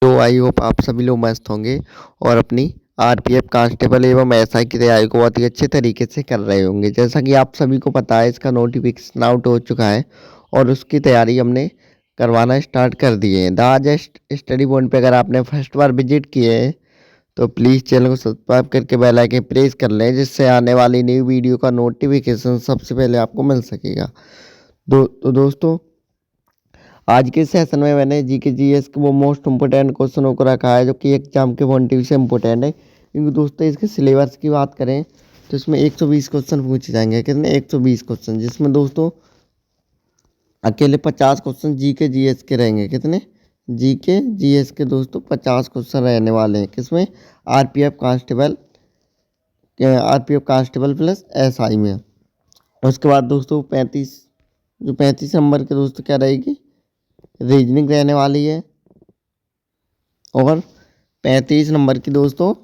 तो I hope आप सभी लोग मस्त होंगे और अपनी आरपीएफ कांस्टेबल एवं एसआई की तैयारी को बहुत ही अच्छे तरीके से कर रहे होंगे। जैसा कि आप सभी को पता है, इसका नोटिफिकेशन आउट हो चुका है और उसकी तैयारी हमने करवाना स्टार्ट कर दिए हैं। द आज स्टडी पॉइंट पे अगर आपने फर्स्ट बार विजिट किए हैं तो प्लीज़ चैनल को सब्सक्राइब करके बेल आइकन प्रेस कर लें, जिससे आने वाली न्यू वीडियो का नोटिफिकेशन सबसे पहले आपको मिल सकेगा। तो दोस्तों, आज के सेशन में मैंने जीके जीएस के वो मोस्ट इम्पोर्टेंट क्वेश्चनों को रखा है जो कि एग्जाम के पॉइंट ऑफ व्यू से इम्पोर्टेंट है। क्योंकि दोस्तों, इसके सिलेबस की बात करें तो इसमें 120 क्वेश्चन पूछे जाएंगे। कितने? 120 क्वेश्चन, जिसमें दोस्तों अकेले 50 क्वेश्चन जीके जीएस के रहेंगे। कितने? जीके जीएस के दोस्तों 50 क्वेश्चन रहने वाले हैं। किसमें? आरपीएफ कांस्टेबल प्लस एसआई में। उसके बाद दोस्तों 35 नंबर के दोस्तों क्या रहेगी? रीजनिंग रहने वाली है। और 35 नंबर की दोस्तों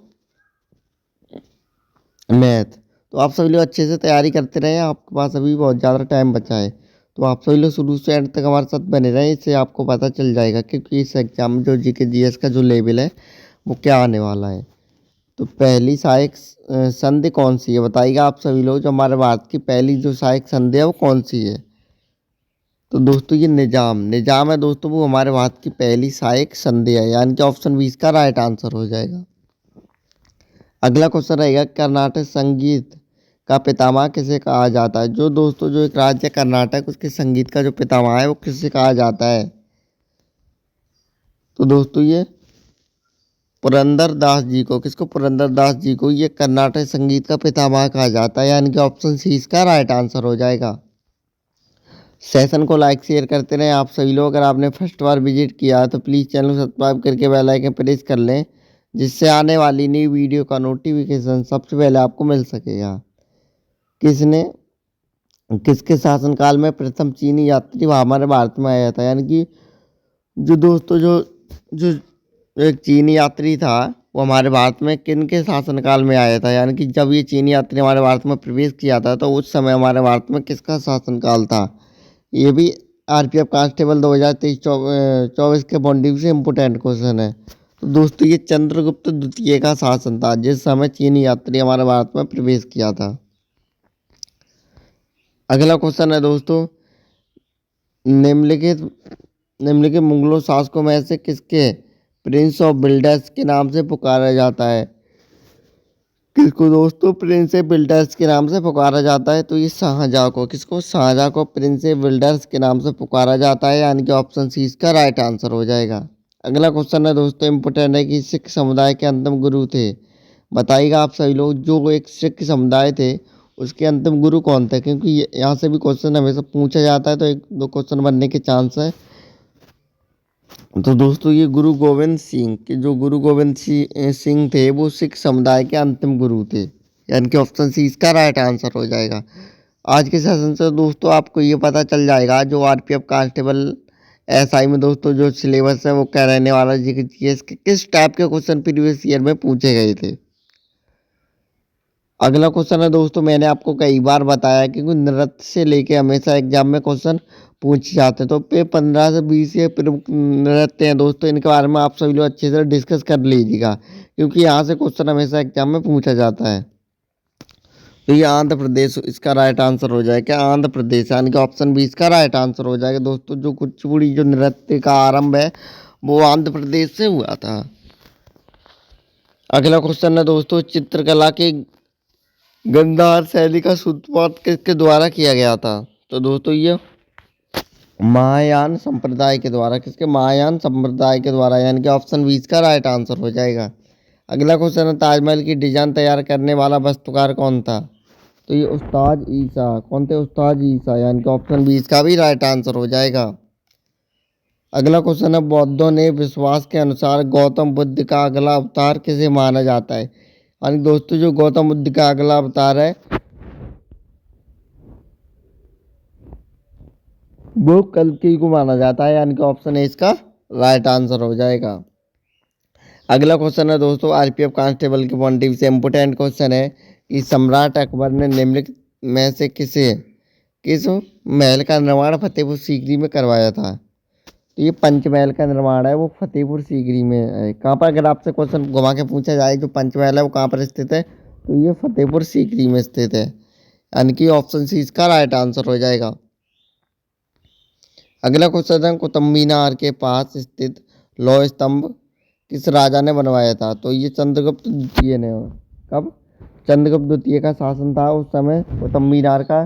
मैथ। तो आप सभी लोग अच्छे से तैयारी करते रहें, आपके पास अभी बहुत ज़्यादा टाइम बचा है। तो आप सभी लोग शुरू से एंड तक हमारे साथ बने रहें, इससे आपको पता चल जाएगा क्योंकि इस एग्जाम में जो जीके जीएस का जो लेवल है वो क्या आने वाला है। तो पहली सहायक संधि कौन सी है बताइएगा आप सभी लोग। जो हमारे भारत की पहली जो सहायक संधि है वो कौन सी है? तो दोस्तों ये निजाम है दोस्तों, वो हमारे भारत की पहली सहायक संधि है, यानी कि ऑप्शन 20 का राइट आंसर हो जाएगा। अगला क्वेश्चन रहेगा, कर्नाटक संगीत का पितामह किसे कहा जाता है? जो दोस्तों जो एक राज्य कर्नाटक, उसके संगीत का जो पितामह है वो किसे कहा जाता है? तो दोस्तों ये पुरंदर दास जी को, किसको? पुरंदर दास जी को ये कर्नाटक संगीत का पितामह कहा जाता है, यानी कि ऑप्शन सी इसका राइट आंसर हो जाएगा। सेशन को लाइक शेयर करते रहें आप सभी लोग। अगर आपने फर्स्ट बार विजिट किया है तो प्लीज़ चैनल को सब्सक्राइब करके बेल आइकन प्रेस कर लें, जिससे आने वाली नई वीडियो का नोटिफिकेशन सबसे पहले आपको मिल सकेगा। किसने किसके शासनकाल में प्रथम चीनी यात्री हमारे भारत में आया था? यानी कि जो दोस्तों जो जो एक चीनी यात्री था वो हमारे भारत में किन के शासनकाल में आया था? यानी कि जब ये चीनी यात्री हमारे भारत में प्रवेश किया था तो उस समय हमारे भारत में किसका शासनकाल था? ये भी आरपीएफ कांस्टेबल 2023-24 के पॉइंट से इम्पोर्टेंट क्वेश्चन है। तो दोस्तों ये चंद्रगुप्त द्वितीय का शासन था जिस समय चीनी यात्री हमारे भारत में प्रवेश किया था। अगला क्वेश्चन है दोस्तों, निम्नलिखित निम्नलिखित मुगलों शासकों में से किसके प्रिंस ऑफ बिल्डर्स के नाम से पुकारा जाता है? किसको दोस्तों प्रिंस बिल्डर्स के नाम से पुकारा जाता है? तो ये शाहजहाँ को। किसको? शाहजहाँ को प्रिंस बिल्डर्स के नाम से पुकारा जाता है, यानी कि ऑप्शन सी इसका राइट आंसर हो जाएगा। अगला क्वेश्चन है दोस्तों इम्पोर्टेंट है कि सिख समुदाय के अंतिम गुरु थे। बताइएगा आप सभी लोग, जो एक सिख समुदाय थे उसके अंतिम गुरु कौन थे? क्योंकि यहाँ से भी क्वेश्चन हमेशा पूछा जाता है, तो एक दो क्वेश्चन बनने के चांस है। तो दोस्तों ये गुरु गोविंद सिंह के, जो गुरु गोविंद सिंह थे वो सिख समुदाय के अंतिम गुरु थे, यानी कि ऑप्शन सी इसका राइट आंसर हो जाएगा। आज के सेशन से दोस्तों आपको ये पता चल जाएगा जो आरपीएफ कांस्टेबल एसआई में दोस्तों जो सिलेबस है वो क्या रहने वाला, जीएस के किस टाइप के क्वेश्चन प्रीवियस ईयर में पूछे गए थे। अगला क्वेश्चन है दोस्तों, मैंने आपको कई बार बताया कि नृत्य से लेके हमेशा एग्जाम में क्वेश्चन पूछे जाते हैं। तो पे 15 से 20 ये प्रमुख नृत्य हैं दोस्तों, इनके बारे में आप सभी लोग अच्छे से डिस्कस कर लीजिएगा, क्योंकि यहाँ से क्वेश्चन हमेशा एग्जाम में पूछा जाता है। तो ये आंध्र प्रदेश इसका राइट आंसर हो जाएगा। आंध्र प्रदेश, यानी कि ऑप्शन बी इसका राइट आंसर हो जाएगा दोस्तों। जो कुचिपुड़ी जो नृत्य का आरंभ है वो आंध्र प्रदेश से हुआ था। अगला क्वेश्चन है दोस्तों, चित्रकला के गंधार शैली का सूत्रपात किसके द्वारा किया गया था? तो दोस्तों ये महायान संप्रदाय के द्वारा। किसके? महायान संप्रदाय के द्वारा, यानी कि ऑप्शन 20 का राइट आंसर हो जाएगा। अगला क्वेश्चन है, ताजमहल की डिजाइन तैयार करने वाला वास्तुकार कौन था? तो ये उस्ताद ईसा। कौन थे? उस्ताद ईसा, यानी कि ऑप्शन 20 का भी राइट आंसर हो जाएगा। अगला क्वेश्चन है, बौद्धों ने विश्वास के अनुसार गौतम बुद्ध का अगला अवतार किसे माना जाता है? यानी दोस्तों जो गौतम बुद्ध का अगला अवतार है वो कल्कि को माना जाता है, यानी कि ऑप्शन ए इसका राइट आंसर हो जाएगा। अगला क्वेश्चन है दोस्तों आरपीएफ कांस्टेबल के पॉइंट से इम्पोर्टेंट क्वेश्चन है कि सम्राट अकबर ने निम्नलिखित में से किस महल का निर्माण फतेहपुर सीकरी में करवाया था? तो ये पंचमहल का निर्माण है वो फतेहपुर सीकरी में है। कहाँ पर, अगर आपसे क्वेश्चन घुमा के पूछा जाए जो पंचमहल है वो कहाँ पर स्थित है, तो ये फतेहपुर सीकरी में स्थित है, यानी कि ऑप्शन सी इसका राइट आंसर हो जाएगा। अगला क्वेश्चन है, कुतुब मीनार के पास स्थित लौह स्तंभ किस राजा ने बनवाया था, तो ये चंद्रगुप्त द्वितीय ने। कब, चंद्रगुप्त द्वितीय का शासन था उस समय कुतुब मीनार का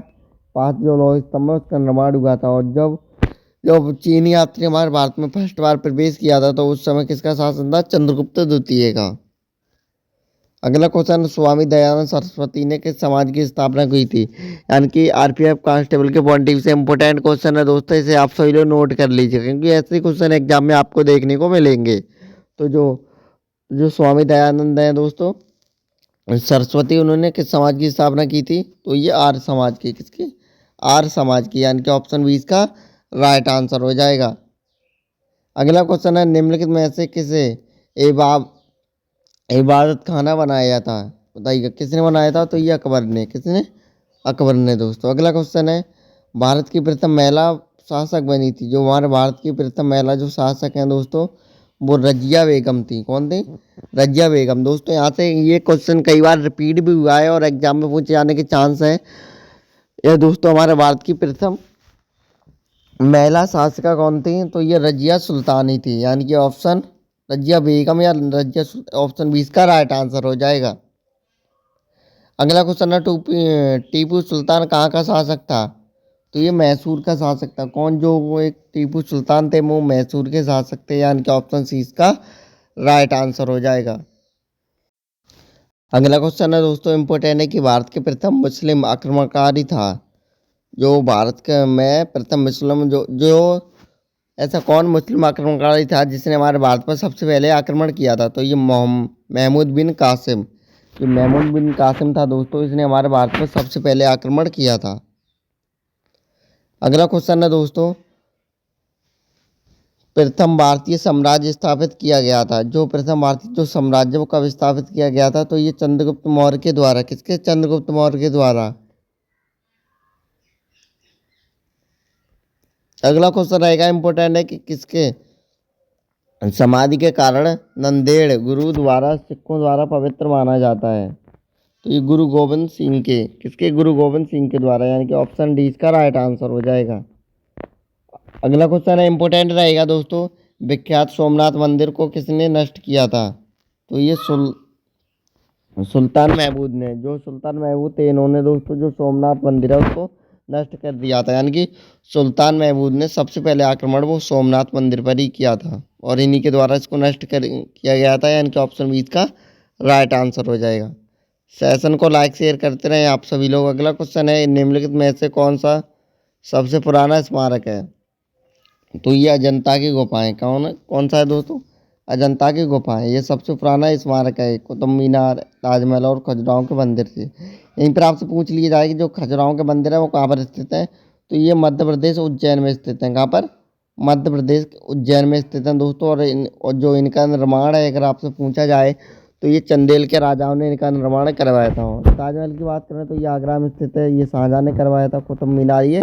पास जो लौह स्तंभ है उसका निर्माण हुआ था। और जब जब चीनी यात्री हमारे भारत में फर्स्ट बार प्रवेश किया था तो उस समय किसका शासन था, चंद्रगुप्त द्वितीय का। अगला क्वेश्चन, स्वामी दयानंद सरस्वती ने किस समाज की स्थापना की थी, यानी कि आरपीएफ कांस्टेबल के पॉइंट ऑफ व्यू से इंपॉर्टेंट क्वेश्चन है दोस्तों, इसे आप सभी लोग नोट कर लीजिए क्योंकि ऐसे क्वेश्चन एग्जाम में आपको देखने को मिलेंगे। तो जो जो स्वामी दयानंद हैं दोस्तों सरस्वती, उन्होंने किस समाज की स्थापना की थी, तो ये आर्य समाज की, किसकी, आर्य समाज की, यानी कि ऑप्शन 20 का राइट आंसर हो जाएगा। अगला क्वेश्चन है, निम्नलिखित में से किसे इबादत खाना बनाया था, बताइएगा किसने बनाया था, तो ये अकबर ने, किसने, अकबर ने दोस्तों। अगला क्वेश्चन है, भारत की प्रथम महिला शासक बनी थी, जो हमारे भारत की प्रथम महिला जो शासक हैं दोस्तों वो रजिया बेगम थी। कौन थी, रजिया बेगम। दोस्तों यहाँ से ये क्वेश्चन कई बार रिपीट भी हुआ है और एग्जाम में पूछे जाने के चांस है। यह दोस्तों हमारे भारत की प्रथम महिला शासिका कौन थी, तो ये रजिया सुल्तानी थी, यानी कि ऑप्शन रजिया बेगम या रजिया ऑप्शन 20 का राइट आंसर हो जाएगा। अगला क्वेश्चन है, टीपू सुल्तान कहाँ का शासक था, तो ये मैसूर का शासक था। कौन, जो वो एक टीपू सुल्तान थे वो मैसूर के शासक थे, यानी कि ऑप्शन सी इसका राइट आंसर हो जाएगा। अगला क्वेश्चन है दोस्तों इम्पोर्टेंट है कि भारत के प्रथम मुस्लिम आक्रमणकारी था, जो भारत के में प्रथम मुस्लिम जो जो ऐसा कौन मुस्लिम आक्रमणकारी था जिसने हमारे भारत पर सबसे पहले आक्रमण किया था, तो ये महमूद बिन कासिम। ये महमूद बिन कासिम था दोस्तों, इसने हमारे भारत पर सबसे पहले आक्रमण किया था। अगला क्वेश्चन है दोस्तों, प्रथम भारतीय साम्राज्य स्थापित किया गया था, जो प्रथम भारतीय जो साम्राज्य वो कब स्थापित किया गया था, तो ये चंद्रगुप्त मौर्य के द्वारा। किसके, चंद्रगुप्त मौर्य के द्वारा। अगला क्वेश्चन रहेगा इंपॉर्टेंट है कि किसके समाधि के कारण नंदेड़ गुरु द्वारा सिखों द्वारा पवित्र माना जाता है, तो ये गुरु गोविंद सिंह के, किसके, गुरु गोविंद सिंह के द्वारा, यानी कि ऑप्शन डी इसका राइट आंसर हो जाएगा। अगला क्वेश्चन है इंपॉर्टेंट रहेगा दोस्तों, विख्यात सोमनाथ मंदिर को किसने नष्ट किया था, तो ये सुल्तान महमूद ने। जो सुल्तान महमूद थे इन्होंने दोस्तों जो सोमनाथ मंदिर है उसको नष्ट कर दिया था, यानी कि सुल्तान महमूद ने सबसे पहले आक्रमण वो सोमनाथ मंदिर पर ही किया था और इन्हीं के द्वारा इसको नष्ट किया गया था, यानी कि ऑप्शन 20 का राइट आंसर हो जाएगा। सेशन को लाइक शेयर करते रहें आप सभी लोग। अगला क्वेश्चन है, निम्नलिखित में से कौन सा सबसे पुराना स्मारक है, तो ये अजंता की गुफाएं। कौन सा है दोस्तों, अजंता की गुफाएं, ये सबसे पुराना स्मारक है। कुतुब मीनार, ताजमहल और खजुराहो के मंदिर से। यहीं पर आपसे पूछ लिया जाए कि जो खजुराहो के मंदिर है वो कहाँ पर स्थित है, तो ये मध्य प्रदेश उज्जैन में स्थित है। कहाँ पर, मध्य प्रदेश उज्जैन में स्थित है दोस्तों। और जो इनका निर्माण है अगर आपसे पूछा जाए तो ये चंदेल के राजाओं ने इनका निर्माण करवाया था। ताजमहल की बात करें तो ये आगरा में स्थित है, ये शाहजहाँ ने करवाया था। कुतुब मीनार ये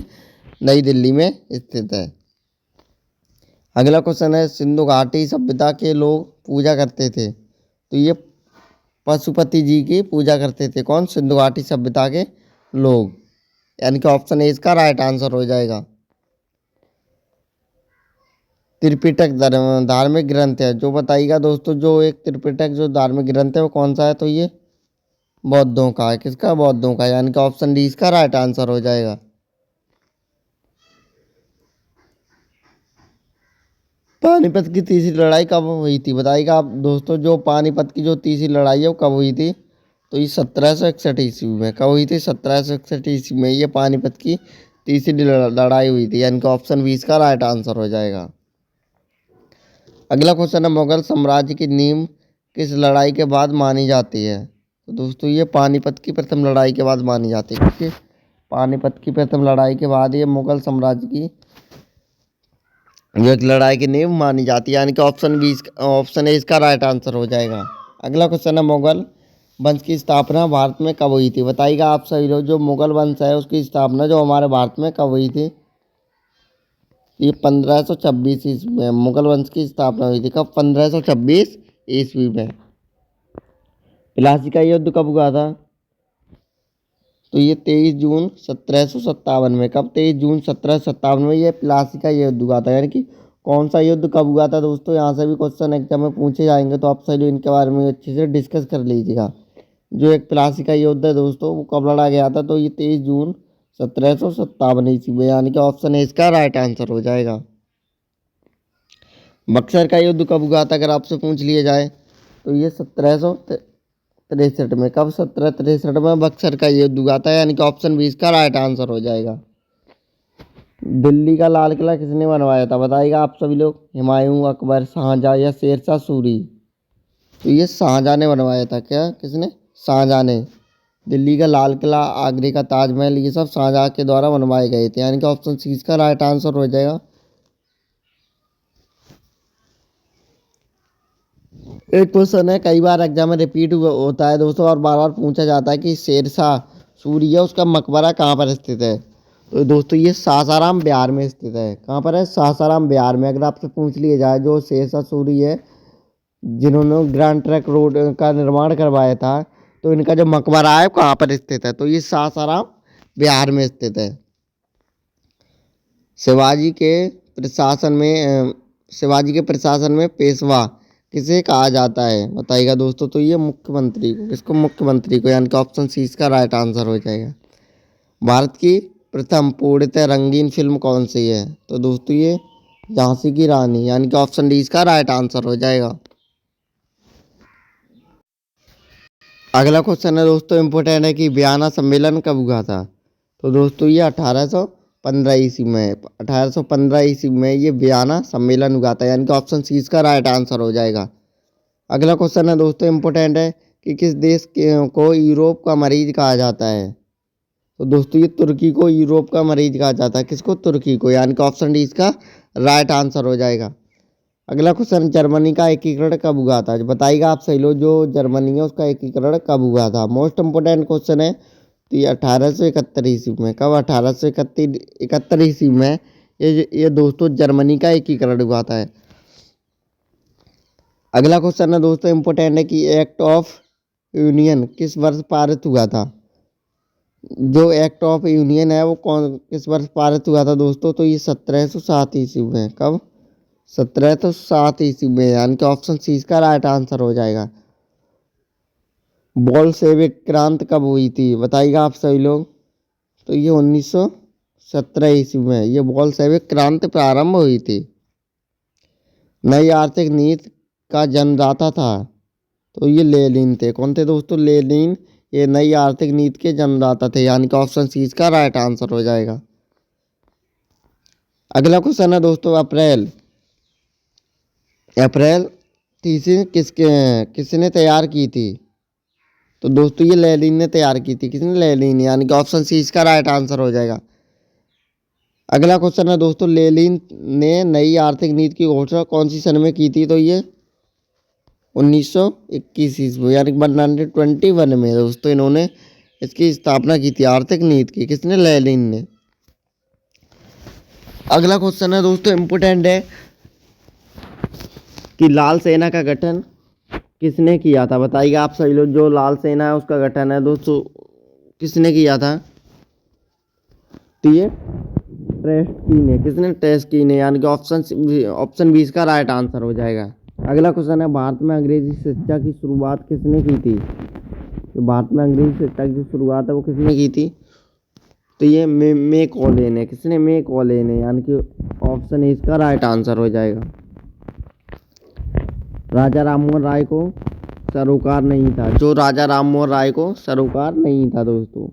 नई दिल्ली में स्थित है। अगला क्वेश्चन है, सिंधु घाटी सभ्यता के लोग पूजा करते थे, तो ये पशुपति जी की पूजा करते थे। कौन, सिंधु घाटी सभ्यता के लोग, यानी कि ऑप्शन ए इसका राइट आंसर हो जाएगा। त्रिपिटक धार्मिक ग्रंथ है, जो बताइएगा दोस्तों जो एक त्रिपिटक जो धार्मिक ग्रंथ है वो कौन सा है, तो ये बौद्धों का है। किसका, बौद्धों का, यानी कि ऑप्शन डी इसका राइट आंसर हो जाएगा। पानीपत की तीसरी लड़ाई कब हुई थी, बताइएगा आप दोस्तों। जो पानीपत की जो तीसरी लड़ाई है वो कब हुई थी, तो ये 1761 ईस्वी में। कब हुई थी, 1761 ईस्वी में ये पानीपत की तीसरी लड़ाई हुई थी, यानी कि ऑप्शन 20 का राइट आंसर हो जाएगा। अगला क्वेश्चन है, मुगल साम्राज्य की नींव किस लड़ाई के बाद मानी जाती है, तो दोस्तों ये पानीपत की प्रथम लड़ाई के बाद मानी जाती है। क्योंकि पानीपत की प्रथम लड़ाई के बाद ये मुगल साम्राज्य की जो एक लड़ाई की नींव मानी जाती है, यानी कि ऑप्शन ए इसका राइट आंसर हो जाएगा। अगला क्वेश्चन है, मुगल वंश की स्थापना भारत में कब हुई थी, बताइएगा आप सभी लोग। जो मुगल वंश है उसकी स्थापना जो हमारे भारत में कब हुई थी, ये 1526 ईस्वी में मुगल वंश की स्थापना हुई थी। कब? 1526 ईस्वी में। प्लासी का युद्ध कब हुआ था? तो ये 23 जून 1757 में। कब? 23 जून 1757 में ये प्लासी का युद्ध हुआ था। यानी कि कौन सा युद्ध कब हुआ था दोस्तों? यहाँ से भी क्वेश्चन एग्जाम में पूछे जाएंगे, तो आप सही इनके बारे में अच्छे से डिस्कस कर लीजिएगा। जो एक प्लासी का युद्ध है दोस्तों, वो कब लड़ा गया था? तो ये 23 जून 1757 ईस्वी में। यानी कि ऑप्शन है इसका राइट आंसर हो जाएगा। बक्सर का युद्ध कब हुआ था अगर आपसे पूछ लिया जाए? तो ये 1763 में। कब? 1763 में बक्सर का युद्ध हुआ था। यानी कि ऑप्शन बी इसका राइट आंसर हो जाएगा। दिल्ली का लाल किला किसने बनवाया था? बताइएगा आप सभी लोग। हुमायूं, अकबर, शाहजहां या शेरशाह सूरी? तो ये शाहजहां ने बनवाया था। क्या? किसने? शाहजहां ने। दिल्ली का लाल किला, आगरे का ताजमहल, ये सब शाहजहां के द्वारा बनवाए गए थे। यानी कि ऑप्शन सी इसका राइट आंसर हो जाएगा। एक क्वेश्चन है, कई बार एग्जाम में रिपीट होता है दोस्तों, और बार बार पूछा जाता है कि शेरशाह सूरी है उसका मकबरा कहाँ पर स्थित है? तो दोस्तों ये सासाराम बिहार में स्थित है। कहाँ पर है? सासाराम बिहार में। अगर आपसे पूछ लिया जाए जो शेरशाह सूरी है जिन्होंने ग्रैंड ट्रंक रोड का निर्माण करवाया था, तो इनका जो मकबरा है वो कहाँ पर स्थित है? तो ये सासाराम बिहार में स्थित है। शिवाजी के प्रशासन में शिवाजी के प्रशासन में पेशवा किसे कहा जाता है? बताइएगा दोस्तों। तो ये मुख्यमंत्री को। किसको? मुख्यमंत्री को। यानी कि ऑप्शन सी इसका राइट आंसर हो जाएगा। भारत की प्रथम पूर्णतः रंगीन फिल्म कौन सी है? तो दोस्तों ये झांसी की रानी। यानी कि ऑप्शन डी इसका राइट आंसर हो जाएगा। अगला क्वेश्चन है दोस्तों, इम्पोर्टेंट है कि बयाना सम्मेलन कब हुआ था? तो दोस्तों ये 1815 ईस्वी में। 1815 ईस्वी में ये बयाना सम्मेलन हुआ था। यानी कि ऑप्शन सी इसका राइट आंसर हो जाएगा। अगला क्वेश्चन है दोस्तों, इम्पोर्टेंट है कि किस देश को यूरोप का मरीज कहा जाता है? तो दोस्तों ये तुर्की को यूरोप का मरीज कहा जाता है। किसको? तुर्की को। यानी कि ऑप्शन डी इसका राइट आंसर हो जाएगा। अगला क्वेश्चन, जर्मनी का एकीकरण कब हुआ था? बताइएगा आप सही लोग। जो जर्मनी है उसका एकीकरण कब हुआ था? मोस्ट इंपोर्टेंट क्वेश्चन है। तो ये 1871 ईस्वी में। कब? 1871 ईस्वी में ये दोस्तों जर्मनी का एकीकरण हुआ था। अगला क्वेश्चन है दोस्तों, इम्पोर्टेंट है कि एक्ट ऑफ यूनियन किस वर्ष पारित हुआ था? जो एक्ट ऑफ यूनियन है वो किस वर्ष पारित हुआ था दोस्तों? तो ये 1707 ईस्वी में। कब? 1707 ईस्वी में। यानी कि ऑप्शन सी इसका राइट आंसर हो जाएगा। बोल्शेविक क्रांति कब हुई थी? बताइएगा आप सभी लोग। तो ये 1917 ईस्वी में ये बोल्शेविक क्रांति प्रारंभ हुई थी। नई आर्थिक नीति का जन्मदाता था? तो ये लेनिन थे। कौन थे दोस्तों? लेनिन ये नई आर्थिक नीति के जन्मदाता थे। यानी कि ऑप्शन सी इसका राइट आंसर हो जाएगा। अगला क्वेश्चन है दोस्तों, अप्रैल अप्रैल 30 किसने तैयार की थी? तो दोस्तों ये लेनिन ने तैयार की थी। किसने? लेनिन। यानी कि ऑप्शन सी इसका राइट आंसर हो जाएगा। अगला क्वेश्चन है दोस्तों, लेनिन ने नई आर्थिक नीति की घोषणा कौन सी सन में की थी? तो ये 1921 ईस्वी यानी 1921 में दोस्तों इन्होंने इसकी स्थापना की थी, आर्थिक नीति की। किसने? लेनिन ने। अगला क्वेश्चन है दोस्तों, इम्पोर्टेंट है कि लाल सेना का गठन किसने किया था? बताइएगा आप सही लोग। जो लाल सेना है उसका गठन है दोस्तों किसने किया था? तो ये ट्रेस्की ने। किसने? ट्रेस्की ने। यानी कि ऑप्शन बी इसका राइट आंसर हो जाएगा। अगला क्वेश्चन है, भारत में अंग्रेजी शिक्षा की शुरुआत किसने की थी? तो भारत में अंग्रेजी शिक्षा की शुरुआत है वो किसने की थी? तो ये मैकॉले ने। किसने? मैकॉले ने। यानी कि ऑप्शन ए इसका राइट आंसर हो जाएगा। राजा राममोहन राय को सरोकार नहीं था। जो राजा राममोहन राय को सरोकार नहीं था दोस्तों,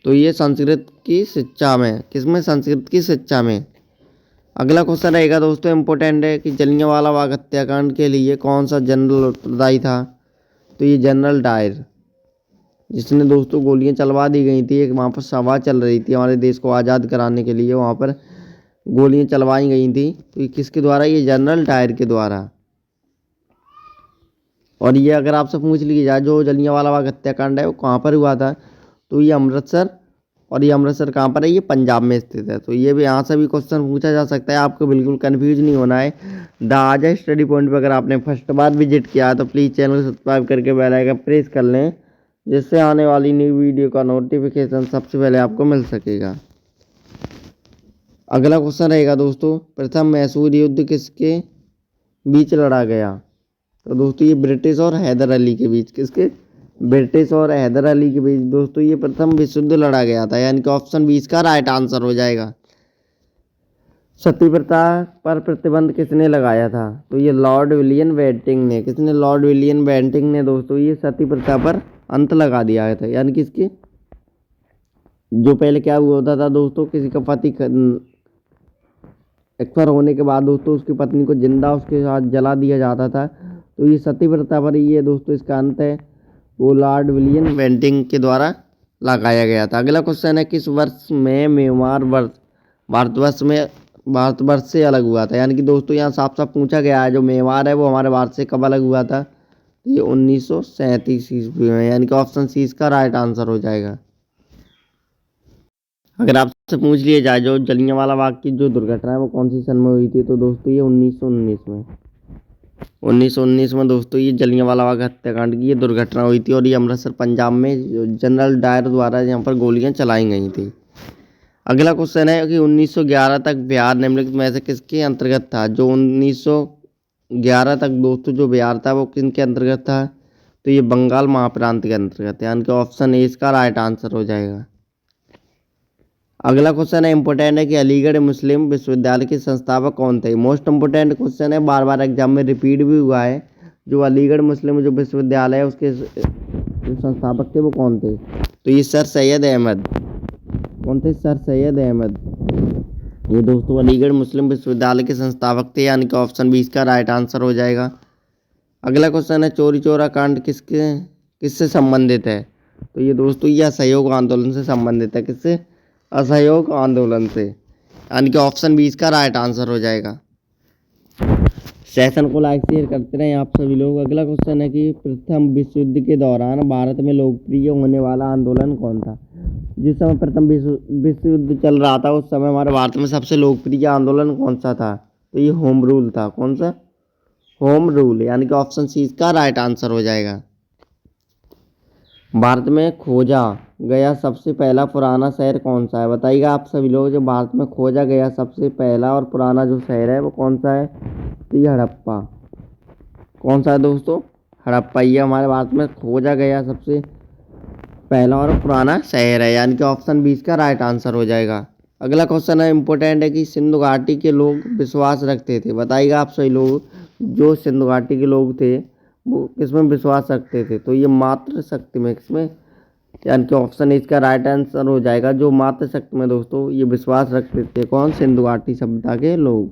तो ये संस्कृत की शिक्षा में। किसमें? संस्कृत की शिक्षा में। अगला क्वेश्चन रहेगा दोस्तों, इम्पोर्टेंट है कि जलियांवाला बाग हत्याकांड के लिए कौन सा जनरल उत्तरदायी था? तो ये जनरल डायर, जिसने दोस्तों गोलियां चलवा दी गई थी। एक वहाँ पर सभा चल रही थी हमारे देश को आज़ाद कराने के लिए, वहाँ पर गोलियां चलवाई गई थी। तो ये किसके द्वारा? ये जनरल डायर के द्वारा। और ये अगर आपसे पूछ लिया जाए जो जलियांवाला बाग हत्याकांड है वो कहाँ पर हुआ था? तो ये अमृतसर और ये अमृतसर कहाँ पर है, ये पंजाब में स्थित है। तो ये भी यहाँ से भी क्वेश्चन पूछा जा सकता है, आपको बिल्कुल कन्फ्यूज नहीं होना है। द आजा स्टडी पॉइंट पर अगर आपने फर्स्ट बार विजिट किया है तो प्लीज़ चैनल को सब्सक्राइब करके बेल आइकन प्रेस कर लें, जिससे आने वाली न्यू वीडियो का नोटिफिकेशन सबसे पहले आपको मिल सकेगा। अगला क्वेश्चन रहेगा दोस्तों, प्रथम मैसूर युद्ध किसके बीच लड़ा गया। तो दोस्तों ये ब्रिटिश और हैदर अली के बीच, किसके, ब्रिटिश और हैदर अली के बीच दोस्तों ये प्रथम विश्व युद्ध लड़ा गया था, यानी कि ऑप्शन 20 का राइट आंसर हो जाएगा। सती प्रथा पर प्रतिबंध किसने लगाया था। तो ये लॉर्ड विलियम बेंटिंक ने, किसने, लॉर्ड विलियम बेंटिंक ने दोस्तों ये सती प्रथा पर अंत लगा दिया था। यानी कि इसकी जो पहले क्या हुआ होता था दोस्तों, किसी का पति एक्सपायर होने के बाद दोस्तों उसकी पत्नी को जिंदा उसके साथ जला दिया जाता था। तो ये सती प्रथा पर ये दोस्तों इसका अंत है, वो लॉर्ड विलियम बेंटिंक के द्वारा लगाया गया था। अगला क्वेश्चन है, किस वर्ष में मेवाड़ भारतवर्ष से अलग हुआ था। यानी कि दोस्तों यहाँ साफ साफ पूछा गया है, जो मेवाड़ है वो हमारे भारत से कब अलग हुआ था। ये 1937 ईस्वी में, यानी कि ऑप्शन सी इसका राइट आंसर हो जाएगा। अगर आपसे पूछ लिया जाए जो जलियांवाला बाग की जो दुर्घटना है वो कौन सी सन में हुई थी, तो दोस्तों ये 1919 में, 1919 में दोस्तों ये जलियांवाला बाग हत्याकांड की ये दुर्घटना हुई थी। और ये अमृतसर पंजाब में जनरल डायर द्वारा यहाँ पर गोलियां चलाई गई थी। अगला क्वेश्चन है कि 1911 तक बिहार निम्नलिखित में से किसके अंतर्गत था। जो 1911 तक दोस्तों जो बिहार था वो किन के अंतर्गत था, तो ये बंगाल महाप्रांत के अंतर्गत है, यानी कि ऑप्शन ए इसका राइट आंसर हो जाएगा। अगला क्वेश्चन है इंपॉर्टेंट है कि अलीगढ़ मुस्लिम विश्वविद्यालय के संस्थापक कौन थे। मोस्ट इंपोर्टेंट क्वेश्चन है, बार बार एग्जाम में रिपीट भी हुआ है। जो अलीगढ़ मुस्लिम जो विश्वविद्यालय है उसके जो संस्थापक थे वो कौन थे, तो ये सर सैयद अहमद, कौन थे, सर सैयद अहमद। ये दोस्तों अलीगढ़ मुस्लिम विश्वविद्यालय के संस्थापक थे, यानी कि ऑप्शन 20 का राइट आंसर हो जाएगा। अगला क्वेश्चन है, चौरी चौरा कांड किससे संबंधित है। तो ये दोस्तों यह असहयोग आंदोलन से संबंधित है, किससे, असहयोग आंदोलन से, यानी कि ऑप्शन 20 का राइट आंसर हो जाएगा। सेशन को लाइक शेयर करते रहें आप सभी लोग। अगला क्वेश्चन है कि प्रथम विश्व युद्ध के दौरान भारत में लोकप्रिय होने वाला आंदोलन कौन था। जिस समय प्रथम विश्व युद्ध चल रहा था उस समय हमारे भारत में सबसे लोकप्रिय आंदोलन कौन सा था, तो ये होम रूल था। कौन सा, होम रूल, यानी कि ऑप्शन सी इसका राइट आंसर हो जाएगा। भारत में खोजा गया सबसे पहला पुराना शहर कौन सा है, बताइएगा आप सभी लोग। जो भारत में खोजा गया सबसे पहला और पुराना जो शहर है वो कौन सा है, तो ये हड़प्पा। कौन सा है दोस्तों, हड़प्पा। ये हमारे भारत में खोजा गया सबसे पहला और पुराना शहर है, यानी कि ऑप्शन 20 का राइट आंसर हो जाएगा। अगला क्वेश्चन है इंपॉर्टेंट है कि सिंधु घाटी के लोग विश्वास रखते थे, बताइएगा आप सभी लोग। जो सिंधु घाटी के लोग थे वो किसमें विश्वास रखते थे, तो ये मातृ शक्ति में, किसमें, यानी कि ऑप्शन इसका राइट आंसर हो जाएगा। जो मातृ शक्ति में दोस्तों ये विश्वास रखते थे, कौन, सिंधु घाटी सभ्यता के लोग।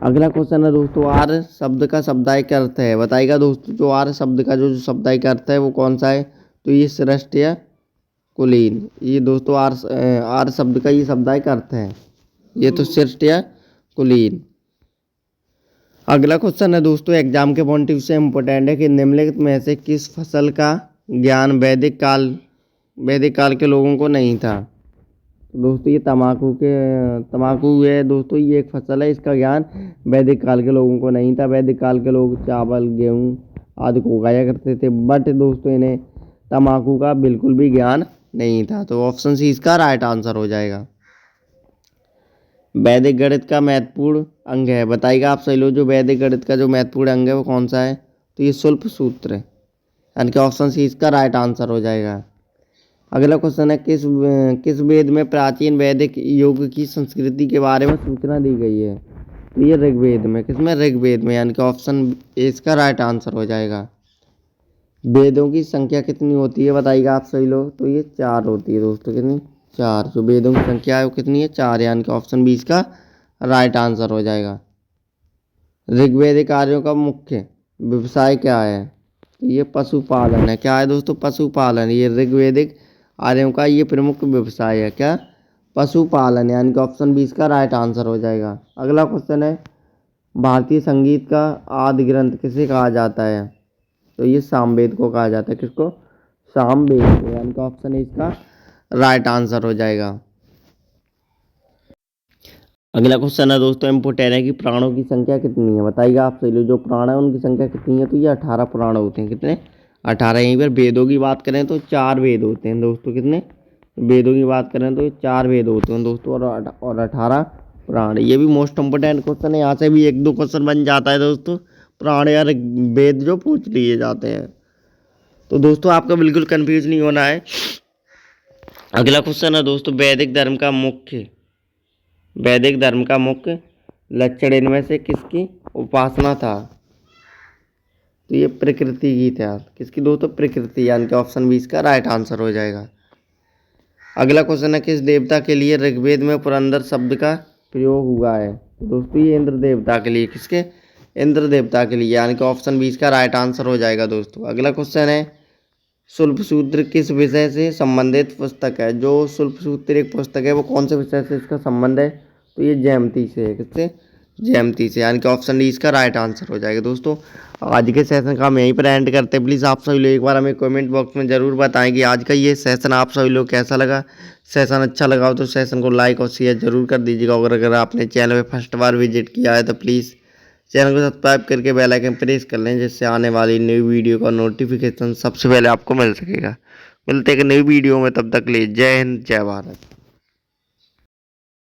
अगला क्वेश्चन है दोस्तों, आर्य शब्द का शाब्दिक अर्थ है, बताइएगा दोस्तों। जो आर्य शब्द का जो शाब्दिक अर्थ है वो कौन सा है, तो ये श्रेष्ठ या कुलीन। ये दोस्तों आर्य शब्द का ये शाब्दिक अर्थ है, ये तो श्रेष्ठ या कुलीन। अगला क्वेश्चन है दोस्तों एग्जाम के पॉइंट ऑफ व्यू से इम्पोर्टेंट है कि निम्नलिखित में से किस फसल का ज्ञान वैदिक काल के लोगों को नहीं था। दोस्तों ये तम्बाकू है दोस्तों, ये एक फसल है, इसका ज्ञान वैदिक काल के लोगों को नहीं था। वैदिक काल के लोग चावल गेहूँ आदि को उगाया करते थे, बट दोस्तों इन्हें तम्बाकू का बिल्कुल भी ज्ञान नहीं था। तो ऑप्शन सी इसका राइट आंसर हो जाएगा। वैदिक गणित का महत्वपूर्ण अंग है, बताइएगा आप सही लोग। जो वैदिक गणित का जो महत्वपूर्ण अंग है वो कौन सा है, तो ये शुल्प सूत्र है, यानी कि ऑप्शन सी इसका राइट आंसर हो जाएगा। अगला क्वेश्चन है किस वेद में प्राचीन वैदिक युग की संस्कृति के बारे में सूचना दी गई है, तो ये ऋग्वेद में, किसमें, ऋग्वेद में, यानी कि ऑप्शन ए इसका राइट आंसर हो जाएगा। वेदों की संख्या कितनी होती है, बताइएगा आप सही लोग। तो ये 4 होती है दोस्तों, कितनी, 4। जो वेदों की संख्या है वो कितनी है, 4, यानी कि ऑप्शन 20 का राइट आंसर हो जाएगा। ऋग्वेदिक आर्यों का मुख्य व्यवसाय क्या है, तो ये पशुपालन है। क्या है दोस्तों, पशुपालन। ये ऋग्वेदिक आर्यों का ये प्रमुख व्यवसाय है, क्या, पशुपालन, यानी कि ऑप्शन 20 का राइट आंसर हो जाएगा। अगला क्वेश्चन है भारतीय संगीत का आदि ग्रंथ किसे कहा जाता है, तो ये सामवेद को कहा जाता है। किसको, शाम बेचते, यानी कि ऑप्शन ए इसका राइट आंसर हो जाएगा। अगला क्वेश्चन है दोस्तों इम्पोर्टेंट है कि प्राणों की संख्या कितनी है, बताइएगा आप सही लोग। जो प्राण है उनकी संख्या कितनी है, तो ये 18 प्राण होते हैं। कितने? 18। यहीं पर वेदों की बात करें तो 4 वेद होते हैं दोस्तों। कितने वेदों की बात करें तो 4 वेद होते हैं दोस्तों, और 18 प्राण। ये भी मोस्ट इम्पोर्टेंट क्वेश्चन है, यहाँ से भी 1-2 क्वेश्चन बन जाता है दोस्तों। प्राण या वेद जो पूछ लिए जाते हैं, तो दोस्तों आपका बिल्कुल कंफ्यूज नहीं होना है। अगला क्वेश्चन है दोस्तों वैदिक धर्म का मुख्य लक्षण इनमें से किसकी उपासना था, तो ये प्रकृति की था। किसकी दोस्तों? प्रकृति, यानी कि ऑप्शन बी इसका राइट आंसर हो जाएगा। अगला क्वेश्चन है किस देवता के लिए ऋग्वेद में पुरंदर शब्द का प्रयोग हुआ है, तो दोस्तों ये इंद्र देवता के लिए। किसके? इंद्र देवता के लिए, यानी कि ऑप्शन बी इसका राइट आंसर हो जाएगा दोस्तों। अगला क्वेश्चन है शुल्पसूत्र किस विषय से संबंधित पुस्तक है, जो शुल्पसूत्र एक पुस्तक है वो कौन से विषय से इसका संबंध है, तो ये ज्यामिति से है। किससे? ज्यामिति से, यानी कि ऑप्शन डी इसका राइट आंसर हो जाएगा दोस्तों। आज के सेशन का हम यहीं पर एंड करते हैं। प्लीज़ आप सभी लोग एक बार हमें कमेंट बॉक्स में ज़रूर बताएं कि आज का ये सेशन आप सभी लोग कैसा लगा। सेशन अच्छा लगा हो तो सेशन को लाइक और शेयर जरूर कर दीजिएगा, और अगर आपने चैनल पे फर्स्ट बार विजिट किया है तो प्लीज़ चैनल को सब्सक्राइब करके बेल आइकन प्रेस कर लें, जिससे आने वाली नई वीडियो का नोटिफिकेशन सबसे पहले आपको मिल सकेगा। मिलते हैं एक नई वीडियो में, तब तक के लिए जय हिंद जय भारत।